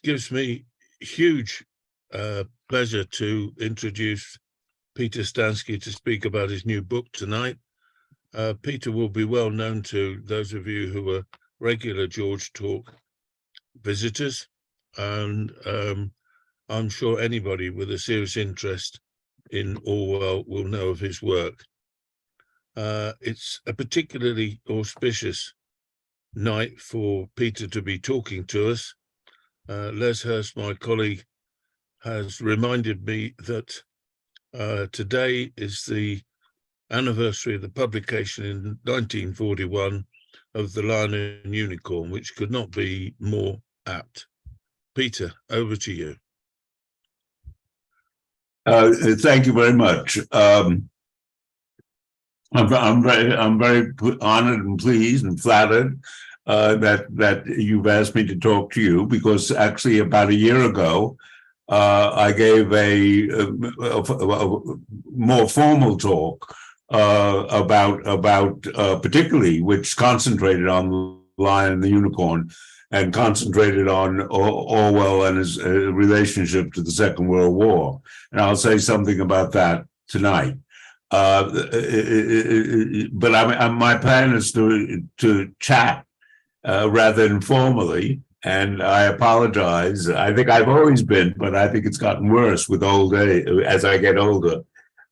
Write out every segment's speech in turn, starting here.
gives me huge pleasure to introduce Peter Stansky to speak about his new book tonight. Peter will be well known to those of you who are regular George Talk visitors, and I'm sure anybody with a serious interest in Orwell will know of his work. It's a particularly auspicious night for Peter to be talking to us. Les Hurst, my colleague, has reminded me that today is the anniversary of the publication in 1941 of The Lion and Unicorn, which could not be more apt. Peter, over to you. Thank you very much. I'm very honored and pleased and flattered that you've asked me to talk to you, because actually about a year ago, I gave a more formal talk about particularly, which concentrated on The Lion and the Unicorn and concentrated on Orwell and his relationship to the Second World War. And I'll say something about that tonight. But my plan is to chat rather informally, and I apologize. I think I've always been, but I think it's gotten worse with old age as I get older,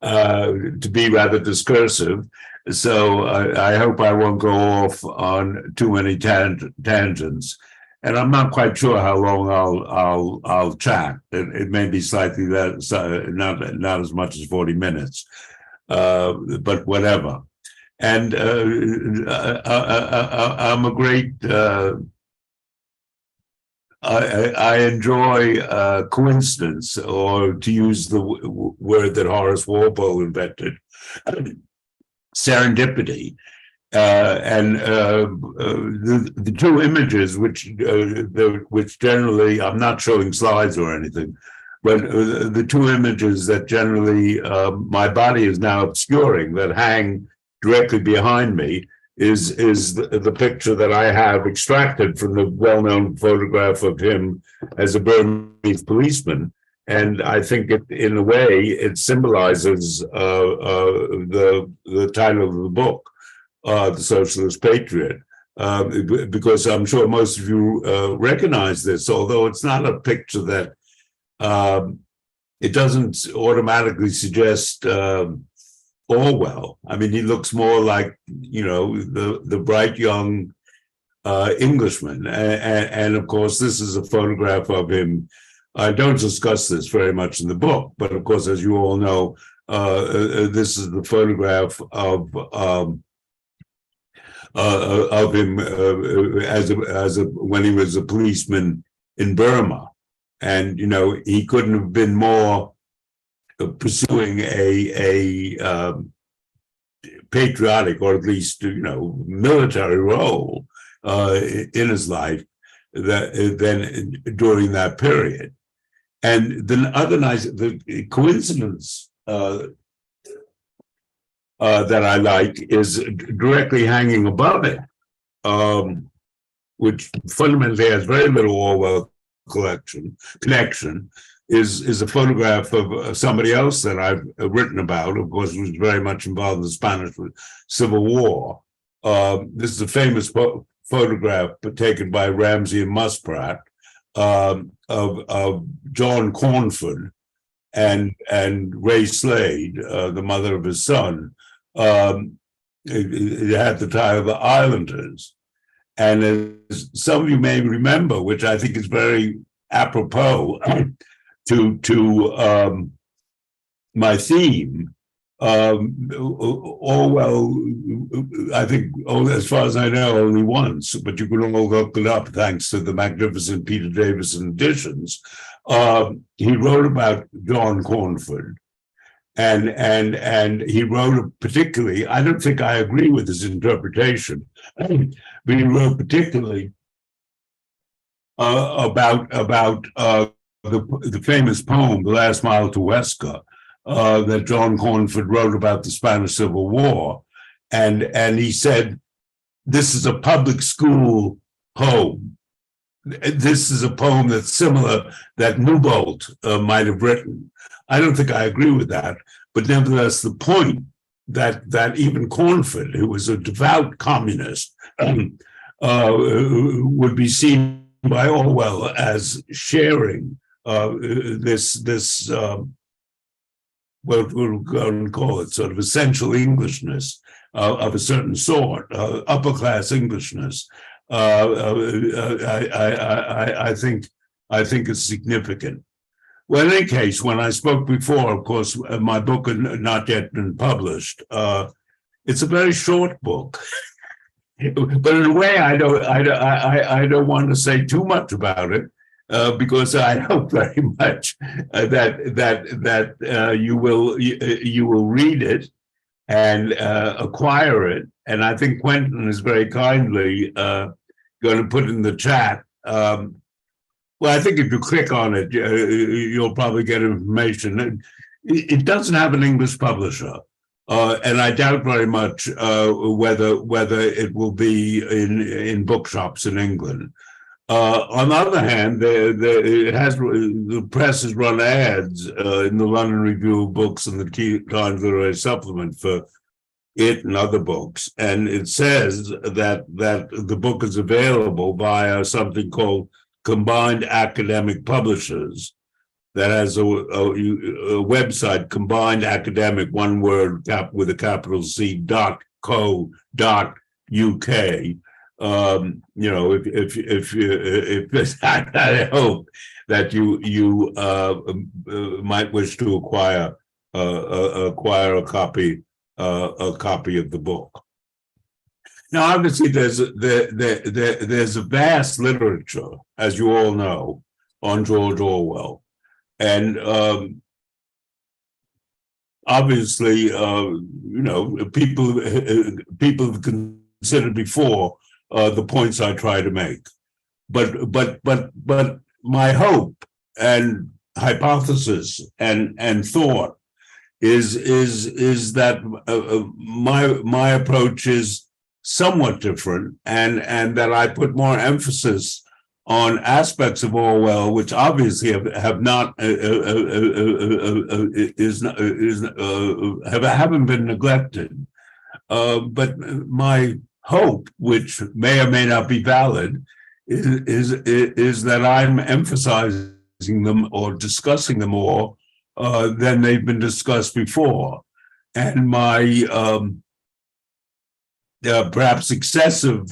to be rather discursive. So I hope I won't go off on too many tangents. And I'm not quite sure how long I'll chat. It may be slightly less, not as much as 40 minutes, but whatever. And I'm a great. I enjoy coincidence, or to use the word that Horace Walpole invented, serendipity. And the two images, which generally, I'm not showing slides or anything, but the two images that generally my body is now obscuring, that hang directly behind me, is the picture that I have extracted from the well-known photograph of him as a Burmese policeman. And I think in a way, it symbolizes the title of the book, The Socialist Patriot, because I'm sure most of you recognize this, although it's not a picture that it doesn't automatically suggest Orwell. I mean, he looks more like, the bright young Englishman. And of course, this is a photograph of him. I don't discuss this very much in the book, but of course, as you all know, this is the photograph of him when he was a policeman in Burma, and he couldn't have been more pursuing a patriotic, or at least military role in his life than during that period. And the other the coincidence that I like is directly hanging above it, which fundamentally has very little Orwell connection, is a photograph of somebody else that I've written about, of course, who was very much involved in the Spanish Civil War. This is a famous photograph taken by Ramsey and Muspratt of John Cornford and Ray Slade, the mother of his son. It had the title The Islanders. And as some of you may remember, which I think is very apropos to my theme, Orwell, I think, as far as I know, only once, but you can all look it up thanks to the magnificent Peter Davison editions. He wrote about John Cornford, and he wrote particularly, I don't think I agree with his interpretation, but he wrote particularly about the famous poem, The Last Mile to Huesca, that John Cornford wrote about the Spanish Civil War. And he said, this is a public school poem. this is a poem that's similar that Newbolt might have written. I don't think I agree with that, but nevertheless, the point that even Cornford, who was a devout communist, would be seen by Orwell as sharing this what we're going to call it, sort of essential Englishness of a certain sort, upper class Englishness. I think it's significant. Well, in any case, when I spoke before, of course, my book had not yet been published. It's a very short book, but in a way, I don't want to say too much about it because I hope very much that you will read it and acquire it. And I think Quentin is very kindly going to put in the chat. Well, I think if you click on it, you'll probably get information. It doesn't have an English publisher, and I doubt very much whether it will be in bookshops in England. On the other hand, the press has run ads in the London Review of Books and the Times Literary Supplement for it and other books, and it says that the book is available via something called Combined Academic Publishers, that has a website, Combined Academic, one word, with a capital C, .co.uk. If I hope that you might wish to acquire a copy of the book. Now, obviously, there's a vast literature, as you all know, on George Orwell, and obviously, people have considered before the points I try to make, but my hope and hypothesis and thought is that my approach is somewhat different, and that I put more emphasis on aspects of Orwell which obviously haven't been neglected. But my hope, which may or may not be valid, is that I'm emphasizing them or discussing them more than they've been discussed before, and my perhaps excessive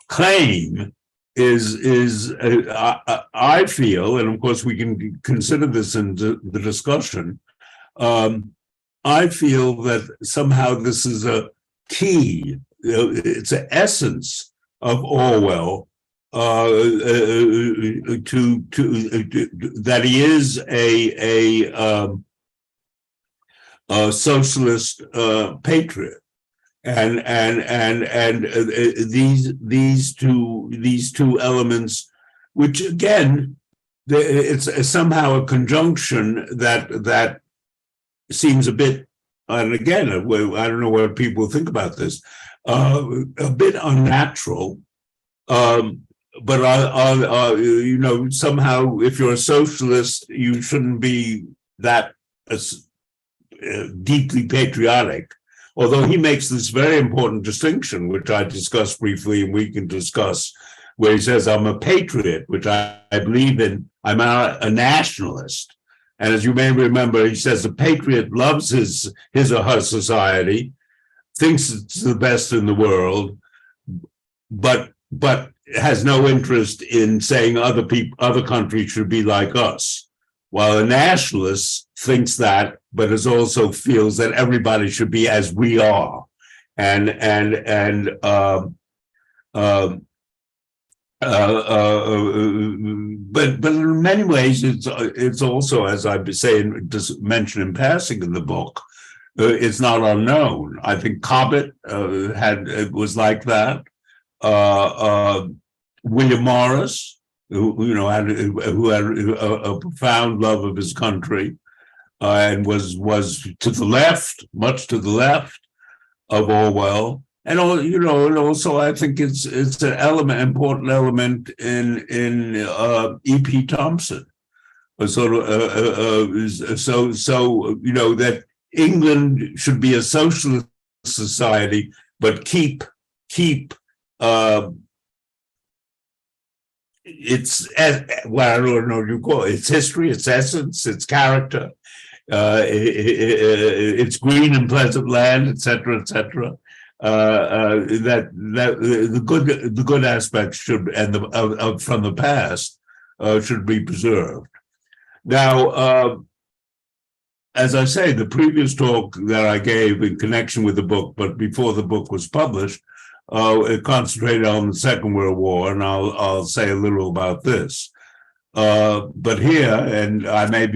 claim is I feel, and of course we can consider this in the discussion, I feel that somehow this is a key, it's an essence of Orwell, that he is a socialist patriot. And these two elements, which again, it's somehow a conjunction that seems a bit, and again, I don't know what people think about this, a bit unnatural. But somehow, if you're a socialist, you shouldn't be that deeply patriotic. Although he makes this very important distinction, which I discussed briefly and we can discuss, where he says, I'm a patriot, which I believe in, I'm a nationalist. And as you may remember, he says the patriot loves his or her society, thinks it's the best in the world, but has no interest in saying other countries should be like us. While a nationalist thinks that, but also feels that everybody should be as we are, but in many ways it's also, as I say, just mentioned in passing in the book, it's not unknown. I think Cobbett was like that. William Morris, who had a profound love of his country, and was to the left, much to the left of Orwell. And all, and also I think it's an important element in E.P. Thompson, a sort of that England should be a socialist society, but keep its, well, I don't know what you call it, its history, its essence, its character, its green and pleasant land, etc., etc. That the good aspects should, and from the past should be preserved. Now, as I say, the previous talk that I gave in connection with the book, but before the book was published, it concentrated on the Second World War, and I'll say a little about this. But here, and I may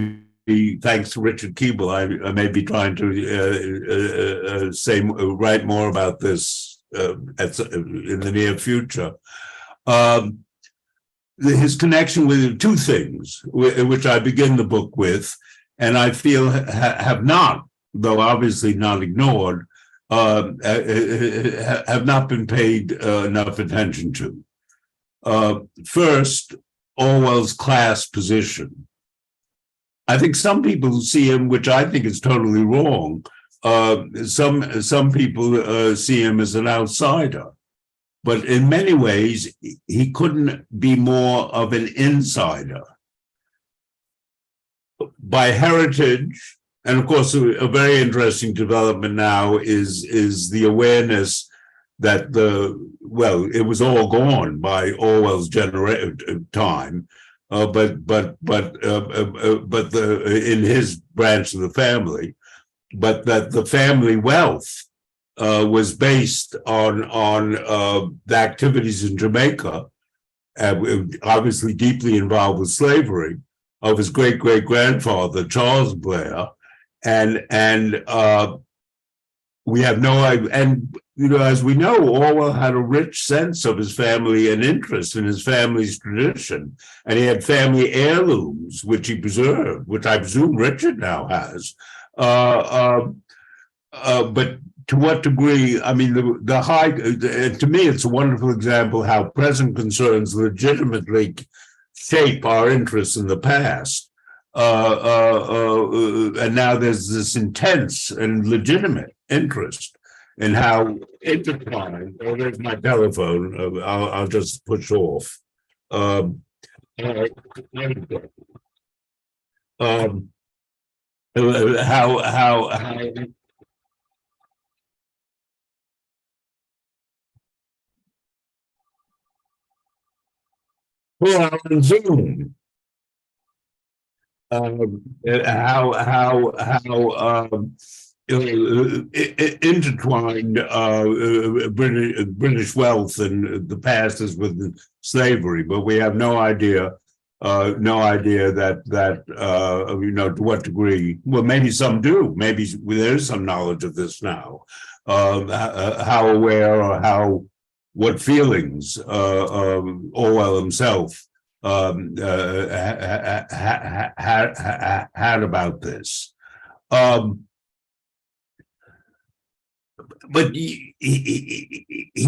be, thanks to Richard Keeble, I may be trying to write more about this in the near future. His connection with two things, which I begin the book with, and I feel have not, though obviously not ignored, have not been paid enough attention to. First, Orwell's class position. I think some people see him, which I think is totally wrong. Some people see him as an outsider, but in many ways, he couldn't be more of an insider. By heritage, and of course, a very interesting development now is the awareness that it was all gone by Orwell's time, but in his branch of the family, but that the family wealth was based on the activities in Jamaica, obviously deeply involved with slavery, of his great-great-grandfather, Charles Blair, and we have no idea. And as we know, Orwell had a rich sense of his family and interest in his family's tradition, and he had family heirlooms which he preserved, which I presume Richard now has. But to what degree? I mean, to me, it's a wonderful example how present concerns legitimately shape our interests in the past. And now there's this intense and legitimate interest in how intertwined. Oh, there's my telephone. I'll just push off. How well, on Zoom. Intertwined British wealth and the past is with slavery, but we have no idea that to what degree. Well, maybe some do. Maybe there's some knowledge of this now. How aware or what feelings Orwell himself had about this. But he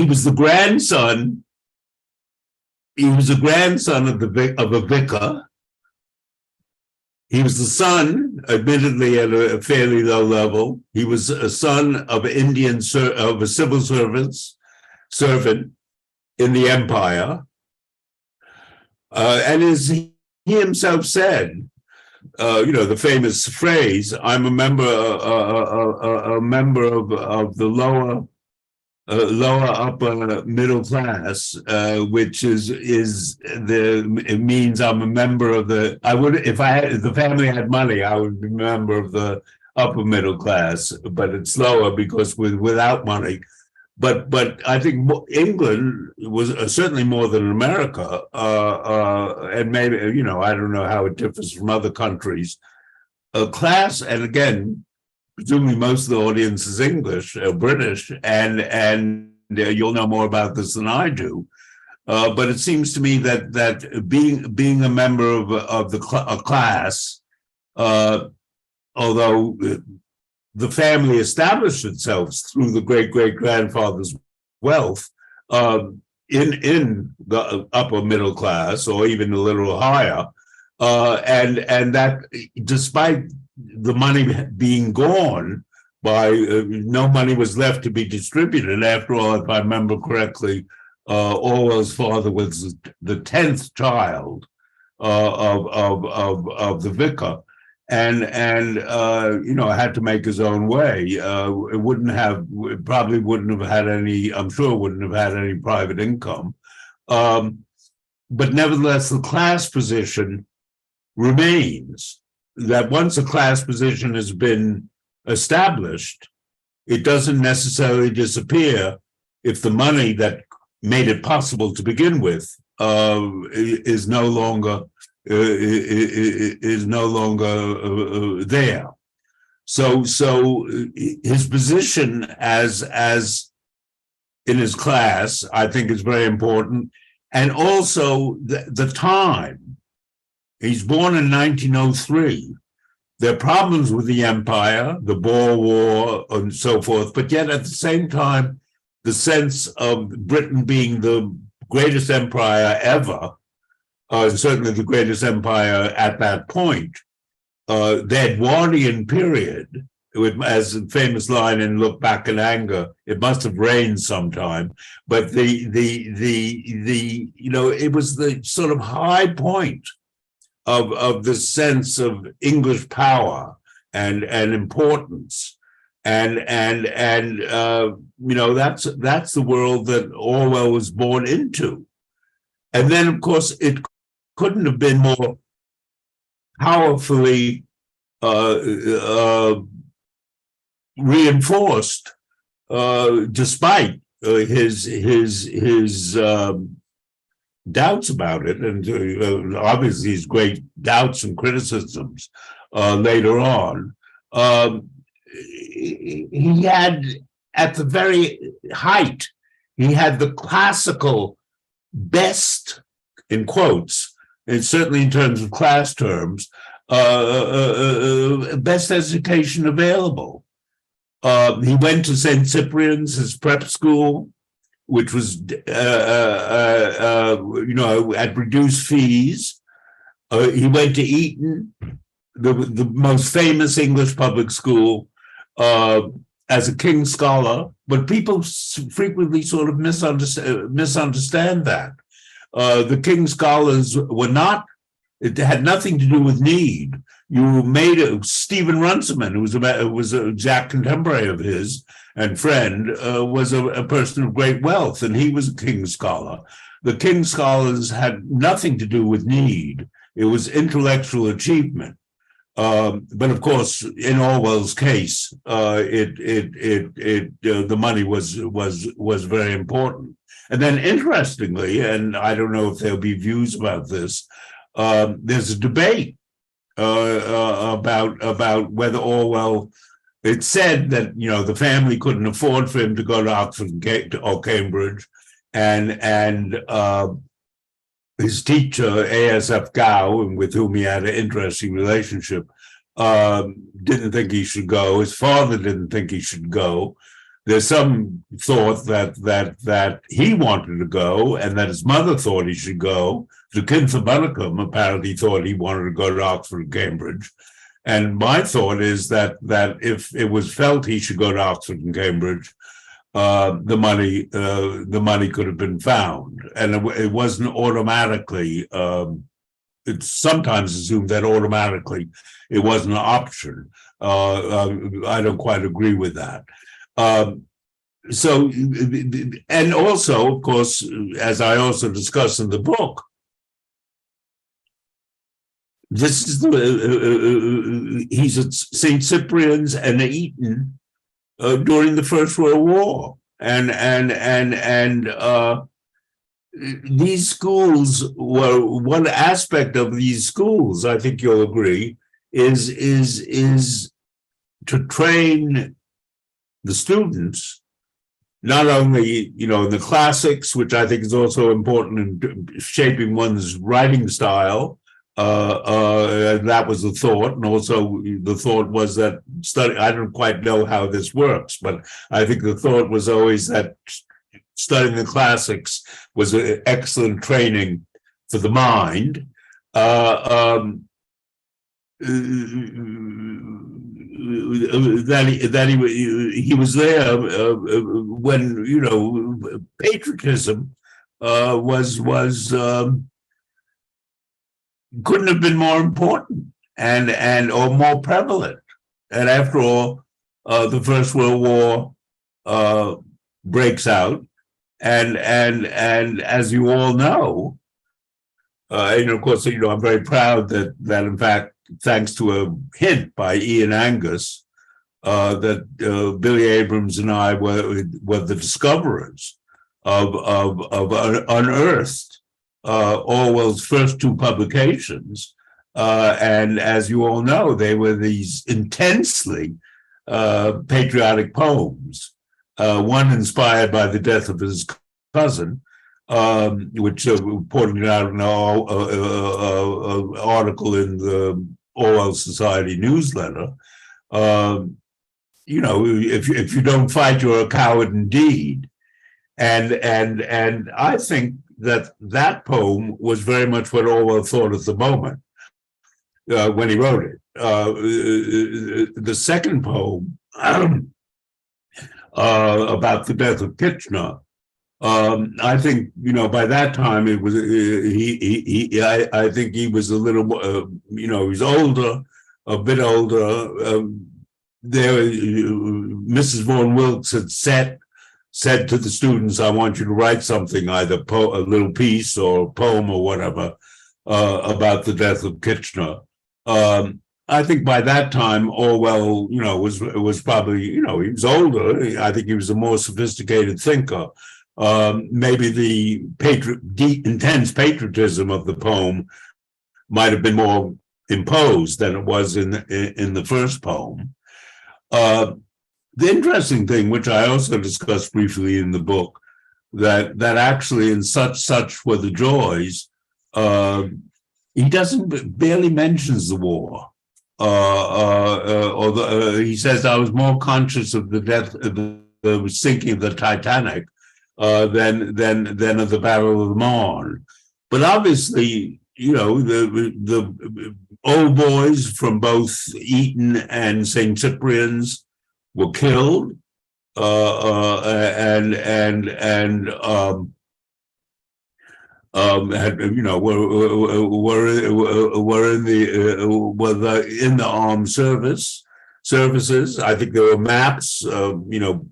was the grandson. He was the grandson of a vicar. He was the son, admittedly at a fairly low level. He was a son of of a civil servant in the empire. And as he himself said, the famous phrase, "I'm a member of the lower upper middle class," which it means I'm a member of the. If the family had money, I would be a member of the upper middle class, but it's lower because without money. But I think England was certainly more than America, and maybe I don't know how it differs from other countries. A class, and again, presumably most of the audience is English, British, and you'll know more about this than I do. But it seems to me that being a member of a class, although the family established itself through the great-great-grandfather's wealth in the upper middle class, or even a little higher, and that despite the money being gone, by no money was left to be distributed. After all, if I remember correctly, Orwell's father was the 10th child of the vicar, and had to make his own way. Probably wouldn't have had any. I'm sure wouldn't have had any private income, but nevertheless, the class position remains. That once a class position has been established, it doesn't necessarily disappear if the money that made it possible to begin with is no longer there. So his position as in his class, I think, is very important, and also the time. He's born in 1903. There are problems with the empire, the Boer War, and so forth, but yet at the same time, the sense of Britain being the greatest empire ever, certainly the greatest empire at that point, the Edwardian period, as the famous line in Look Back in Anger, it must have rained sometime, but it was the sort of high point of the sense of English power and importance, and that's the world that Orwell was born into. And then, of course, it couldn't have been more powerfully reinforced, despite his doubts about it, and obviously his great doubts and criticisms later on. He had, at the very height, he had the classical best, in quotes, and certainly in terms of class terms, best education available. He went to St. Cyprian's, his prep school, which was, at reduced fees. He went to Eton, the most famous English public school, as a King's Scholar, but people frequently sort of misunderstand that. The King's Scholars were not, it had nothing to do with need. You made Stephen Runciman, who was an exact contemporary of his and friend, was a person of great wealth, and he was a King's Scholar. The King's Scholars had nothing to do with need. It was intellectual achievement. But of course, in Orwell's case, the money was very important. And then, interestingly, and I don't know if there'll be views about this, there's a debate about whether Orwell. It's said that the family couldn't afford for him to go to Oxford or Cambridge, and his teacher, A.S.F. Gow, with whom he had an interesting relationship, didn't think he should go. His father didn't think he should go. There's some thought that he wanted to go and that his mother thought he should go. The Kintha Bunnacombe apparently thought he wanted to go to Oxford and Cambridge. And my thought is that if it was felt he should go to Oxford and Cambridge, the money could have been found, and it wasn't automatically. It's sometimes assumed that automatically it wasn't an option. I don't quite agree with that. So, and also, of course, as I also discuss in the book, this is he's at St. Cyprian's and Eton during the First World War, and these schools were one aspect of these schools. I think you'll agree is to train the students not only in the classics, which I think is also important in shaping one's writing style. That was the thought, and also the thought was that I don't quite know how this works, but I think the thought was always that studying the classics was an excellent training for the mind. That he was there when, you know, patriotism was couldn't have been more important and or more prevalent. And after all, the First World War breaks out, and as you all know, and of course, you know, I'm very proud that in fact, thanks to a hint by Ian Angus, that Billy Abrams and I were the discoverers of unearthed Orwell's first two publications. And as you all know, they were these intensely patriotic poems, one inspired by the death of his cousin, which pointed out in an article in the Orwell Society newsletter. You know, if you don't fight, you're a coward indeed. And I think that poem was very much what Orwell thought at the moment when he wrote it. The second poem about the death of Kitchener, I think, you know, by that time it was I think he was a little, you know, he's older, a bit older. Mrs. Vaughan Wilkes had said to the students, "I want you to write something, either a little piece or a poem or whatever, about the death of Kitchener." I think by that time, Orwell, you know, was probably, you know, he was older. I think he was a more sophisticated thinker. Maybe the intense patriotism of the poem might have been more imposed than it was in the first poem. The interesting thing, which I also discussed briefly in the book, that actually in such were the joys, he barely mentions the war. Although he says, "I was more conscious of the death, the sinking of the Titanic, than of the Battle of the Marne." But obviously, you know, the old boys from both Eton and St. Cyprian's were killed, and had, you know, were in the armed services. I think there were maps, you know,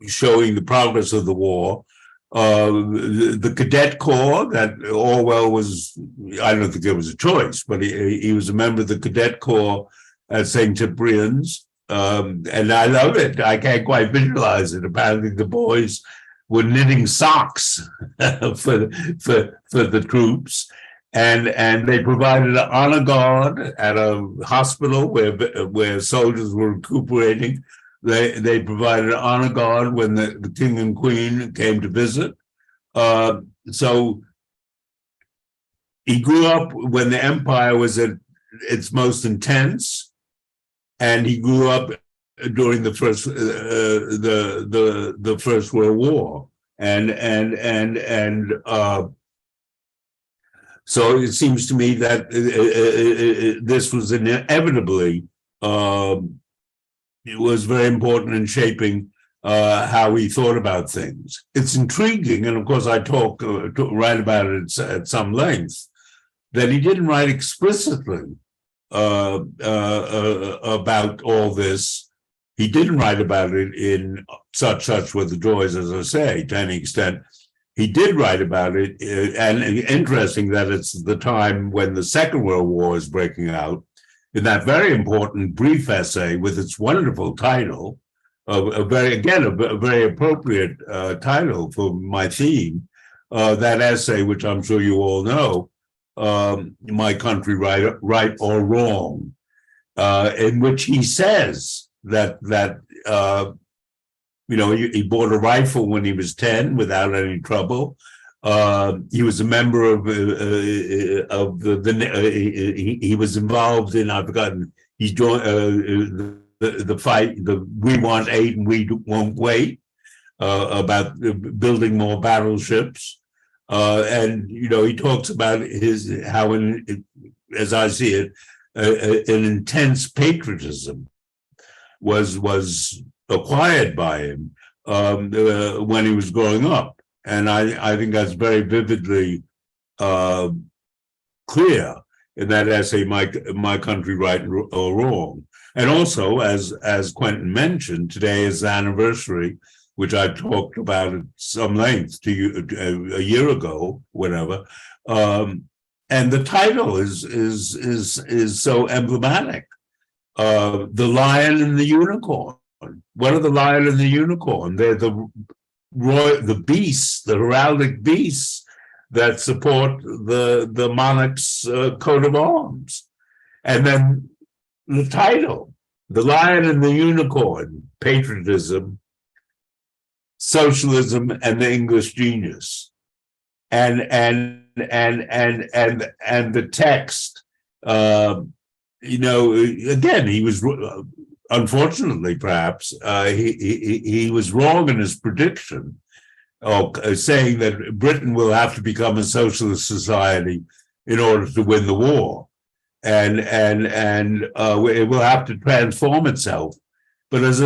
showing the progress of the war. The cadet corps that Orwell was, I don't think there was a choice, but he was a member of the cadet corps at St. Cyprian's. And I love it. I can't quite visualize it. Apparently the boys were knitting socks for the troops. And they provided an honor guard at a hospital where soldiers were recuperating. They provided an honor guard when the king and queen came to visit. So he grew up when the empire was at its most intense, and he grew up during the First World War, and so it seems to me that this was inevitably it was very important in shaping how he thought about things. It's intriguing, and of course I write about it at some length, that he didn't write explicitly about all this. He didn't write about it in such were the joys, as I say, to any extent. He did write about it, and interesting that it's the time when the Second World War is breaking out, in that very important brief essay with its wonderful title, a very appropriate title for my theme, that essay, which I'm sure you all know, My Country, Right or Wrong, in which he says that you know, he bought a rifle when he was 10 without any trouble. He was a member of he was involved in, I've forgotten, he joined the fight, the We Want Aid and We Won't Wait. about building more battleships. And, he talks about how, as I see it, an intense patriotism was acquired by him when he was growing up. And I think that's very vividly clear in that essay, My Country, Right or Wrong. And also, as Quentin mentioned, today is the anniversary, which I talked about at some length to you a year ago, whatever. And the title is so emblematic. The Lion and the Unicorn. What are the lion and the unicorn? They're the beasts, the heraldic beasts that support the monarch's coat of arms. And then the title, The Lion and the Unicorn, Patriotism, Socialism, and the English Genius. And the text, again, he was, unfortunately, perhaps, he was wrong in his prediction, saying that Britain will have to become a socialist society in order to win the war, and it will have to transform itself. But as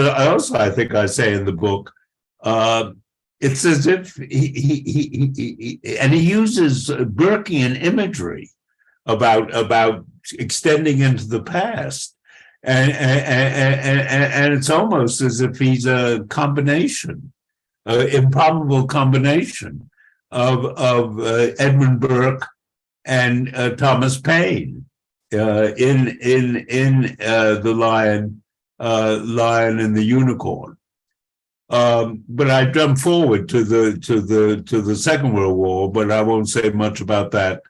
I think I say in the book, it's as if he uses Burkean imagery about extending into the past, and it's almost as if he's a combination, improbable combination of Edmund Burke and Thomas Paine in the Lion and the Unicorn. But I jump forward to the Second World War, but I won't say much about that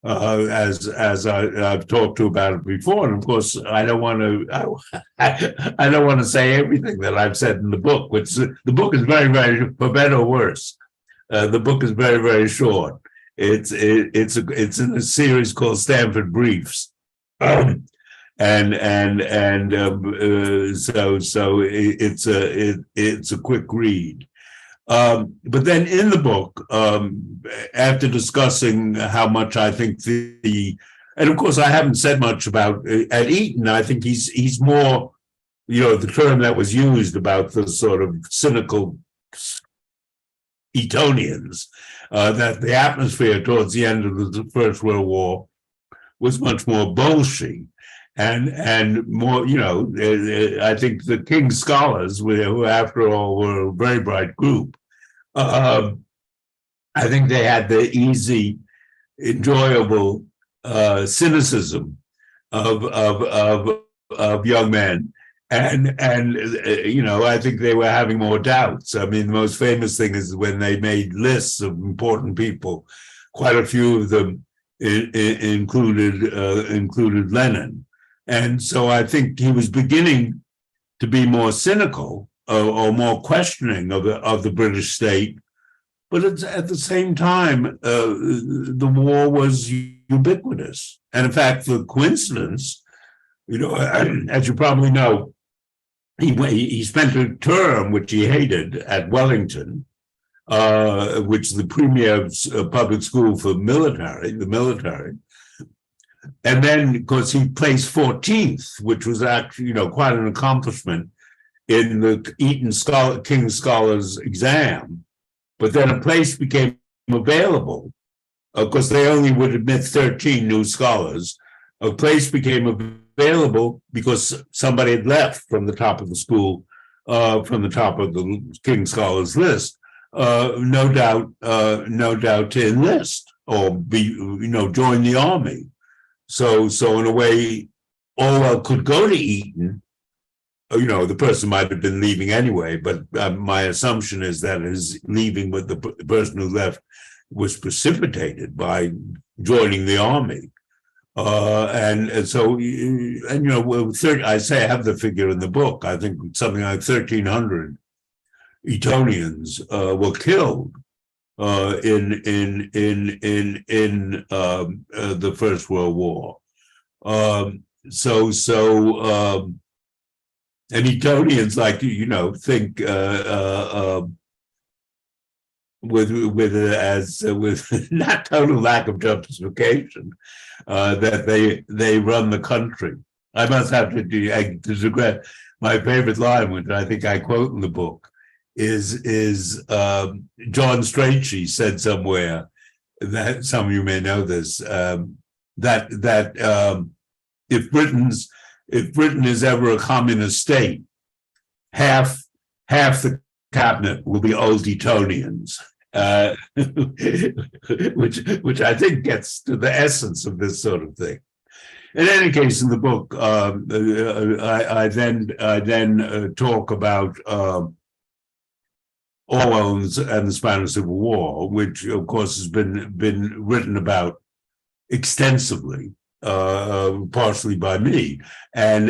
as I've talked to about it before. And of course, I don't want to say everything that I've said in the book, which the book is very, very, for better or worse. The book is very, very short. It's in a series called Stanford Briefs. So it's a quick read. But then in the book, after discussing how much I think and of course I haven't said much about at Eton, I think he's more, the term that was used about the sort of cynical Etonians, that the atmosphere towards the end of the First World War was much more Bolshevik. And more, I think the King's Scholars, who after all were a very bright group, I think they had the easy, enjoyable cynicism of young men, and I think they were having more doubts. I mean, the most famous thing is when they made lists of important people. Quite a few of them included Lenin. And so I think he was beginning to be more cynical or more questioning of the British state. But at the same time, the war was ubiquitous. And in fact, the coincidence, as you probably know, he spent a term which he hated at Wellington, which is the premier public school for the military. And then, because he placed 14th, which was actually, quite an accomplishment in the Eton King's Scholars exam. But then a place became available, because they only would admit 13 new scholars. A place became available because somebody had left from the top of the school, from the top of the King's Scholars list, no doubt to enlist or join the army. So in a way, Orwell could go to Eton. The person might have been leaving anyway, but my assumption is that his leaving with the person who left was precipitated by joining the army. I say I have the figure in the book. I think something like 1,300 Etonians were killed in the First World War. And Etonians, think with not total lack of justification that they run the country. I must have to regret my favorite line, which I think I quote in the book, is John Strachey said somewhere, that some of you may know this, that if Britain is ever a communist state, half the cabinet will be old Etonians, which I think gets to the essence of this sort of thing. In any case, in the book, I then talk about Orwell and the Spanish Civil War, which of course has been written about extensively, partially by me, and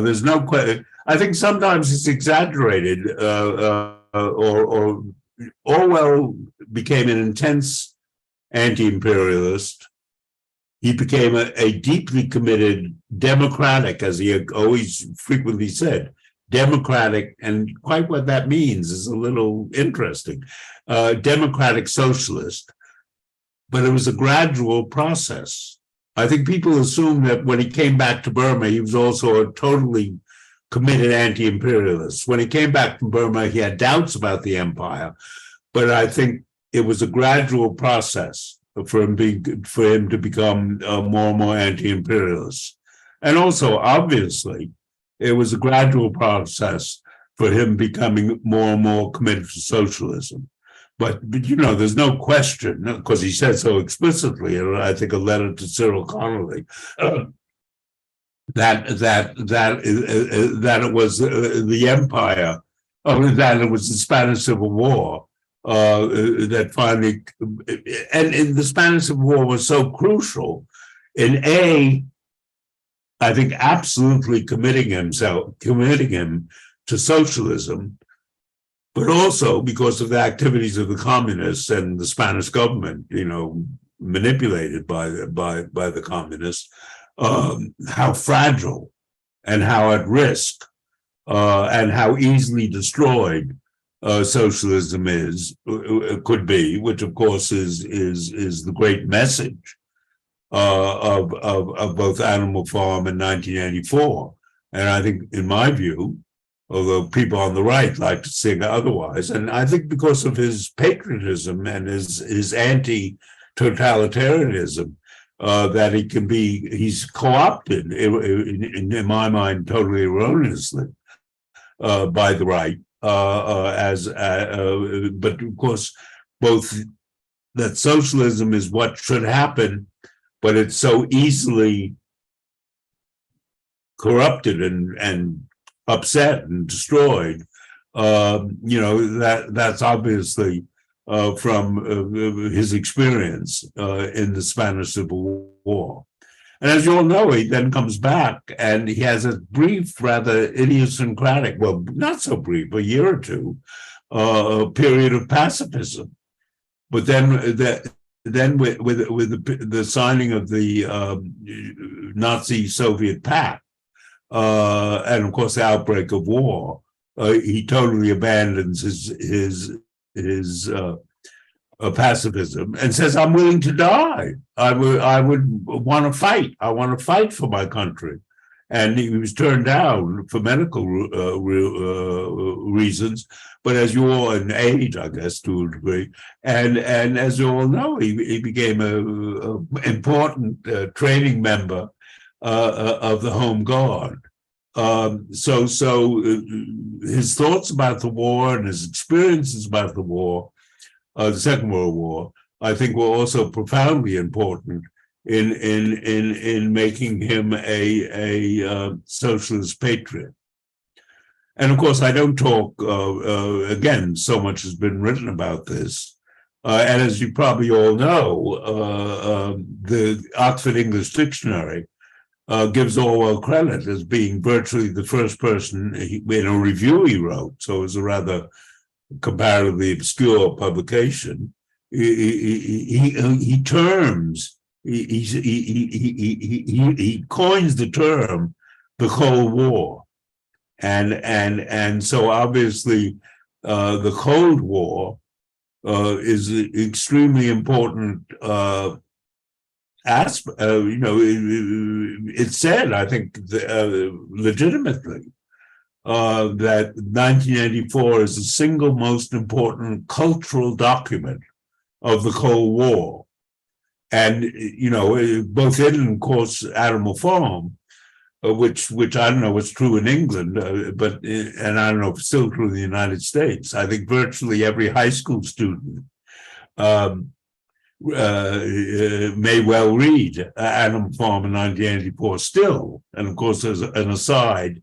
there's no question. I think sometimes it's exaggerated, or Orwell became an intense anti-imperialist. He became a deeply committed democratic, as he always frequently said, democratic, and quite what that means is a little interesting, democratic socialist. But it was a gradual process. I think people assume that when he came back to Burma, he was also a totally committed anti-imperialist. When he came back from Burma, he had doubts about the empire, but I think it was a gradual process for him to become more and more anti-imperialist. And also, obviously, it was a gradual process for him becoming more and more committed to socialism. But there's no question, because he said so explicitly, and I think a letter to Cyril Connolly, that it was the empire, that it was the Spanish Civil War that finally, and the Spanish Civil War was so crucial in I think absolutely committing him to socialism, but also because of the activities of the communists and the Spanish government, manipulated by the communists, how fragile and how at risk and how easily destroyed socialism could be, which of course is the great message of both Animal Farm in 1984. And I think, in my view, although people on the right like to sing otherwise, and I think because of his patriotism and his anti-totalitarianism, that he's co-opted, in my mind, totally erroneously, by the right, but of course, both that socialism is what should happen, but it's so easily corrupted and upset and destroyed. That's obviously from his experience in the Spanish Civil War. And as you all know, he then comes back and he has a brief, rather idiosyncratic, well, not so brief, a year or two, period of pacifism. But then with the signing of the Nazi-Soviet pact, and of course the outbreak of war, he totally abandons his pacifism and says, "I'm willing to die. I would want to fight. I want to fight for my country." And he was turned down for medical reasons, but as you all, in age, I guess, to a degree, and as you all know, he became an important training member of the Home Guard. So his thoughts about the war and his experiences about the war, the Second World War, I think were also profoundly important in making him a socialist patriot. And of course, I don't talk, again, so much has been written about this. And as you probably all know, the Oxford English Dictionary gives Orwell credit as being virtually the first person in a review he wrote. So it was a rather comparatively obscure publication. He coins the term the Cold War, and so obviously the Cold War is an extremely important aspect. It's said, I think, legitimately, that 1984 is the single most important cultural document of the Cold War. And, both in, of course, animal farm, which I don't know what's true in England, and I don't know if it's still true in the United States. I think virtually every high school student may well read Animal Farm in 1984 still. And of course, as an aside,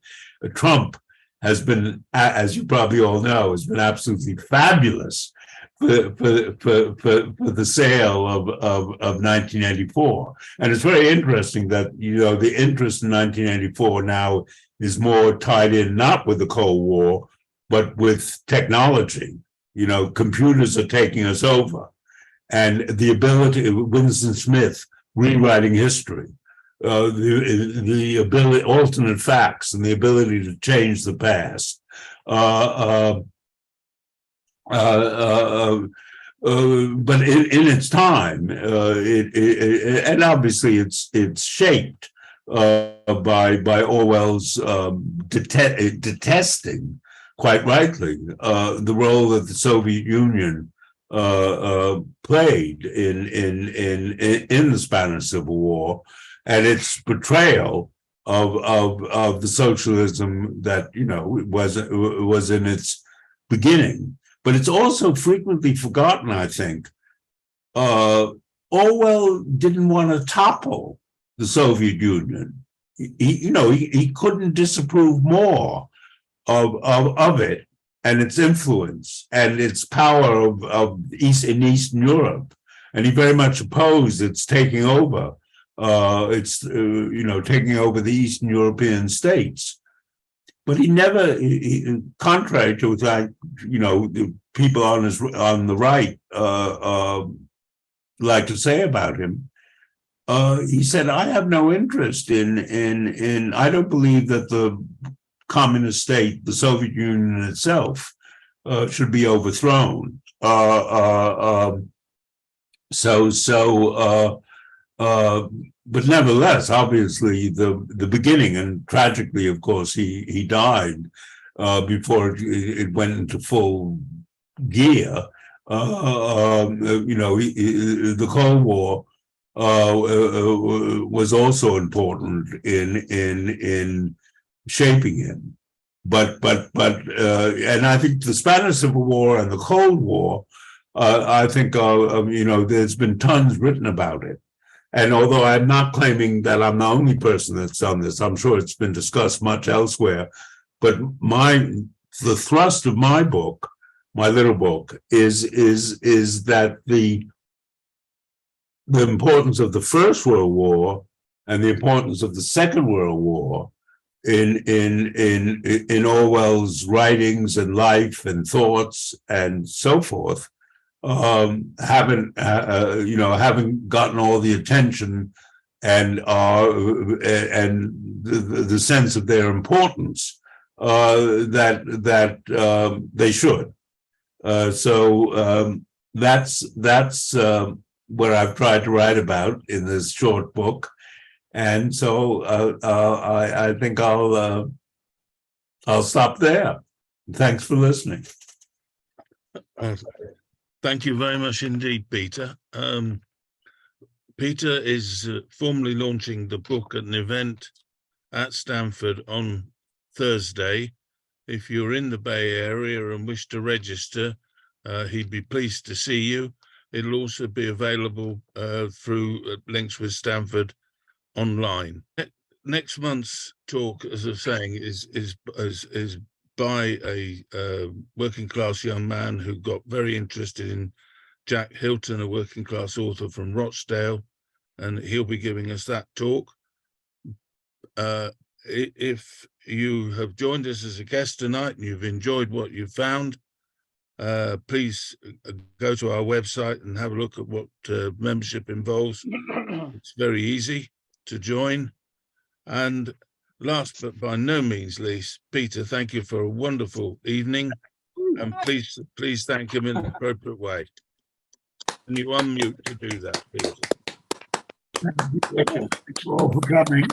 Trump has been, as you probably all know, has been absolutely fabulous for the sale of 1984. And it's very interesting that, the interest in 1984 now is more tied in not with the Cold War, but with technology. Computers are taking us over. And the ability of Winston Smith rewriting history, the ability, alternate facts, and the ability to change the past. But in its time, and obviously it's shaped by Orwell's detesting, quite rightly, the role that the Soviet Union played in the Spanish Civil War, and its portrayal of the socialism that was in its beginning. But it's also frequently forgotten, I think. Orwell didn't want to topple the Soviet Union. He couldn't disapprove more of it and its influence and its power in Eastern Europe, and he very much opposed its taking over. Taking over the Eastern European states. But he never, contrary to the people on the right like to say about him, he said, "I have no interest in. I don't believe that the communist state, the Soviet Union itself, should be overthrown." But nevertheless, obviously, the beginning, and tragically, of course, he died before it went into full gear. The Cold War was also important in shaping him. But and I think the Spanish Civil War and the Cold War, I think there's been tons written about it. And although I'm not claiming that I'm the only person that's done this, I'm sure it's been discussed much elsewhere. But the thrust of my book, my little book, is that the importance of the First World War and the importance of the Second World War in Orwell's writings and life and thoughts and so forth, haven't gotten all the attention and the sense of their importance that they should. So that's what I've tried to write about in this short book, and so I think I'll stop there. Thanks for listening. Thank you very much indeed, Peter. Peter is formally launching the book at an event at Stanford on Thursday. If you're in the Bay Area and wish to register, he'd be pleased to see you. It'll also be available through links with Stanford online. Next month's talk, as I was saying, is by a working class young man who got very interested in Jack Hilton, a working class author from Rochdale, and he'll be giving us that talk. If you have joined us as a guest tonight and you've enjoyed what you've found, please go to our website and have a look at what membership involves. It's very easy to join. And last but by no means least, Peter, thank you for a wonderful evening. And please thank him in an appropriate way. And you unmute to do that, please. Thank you all for coming.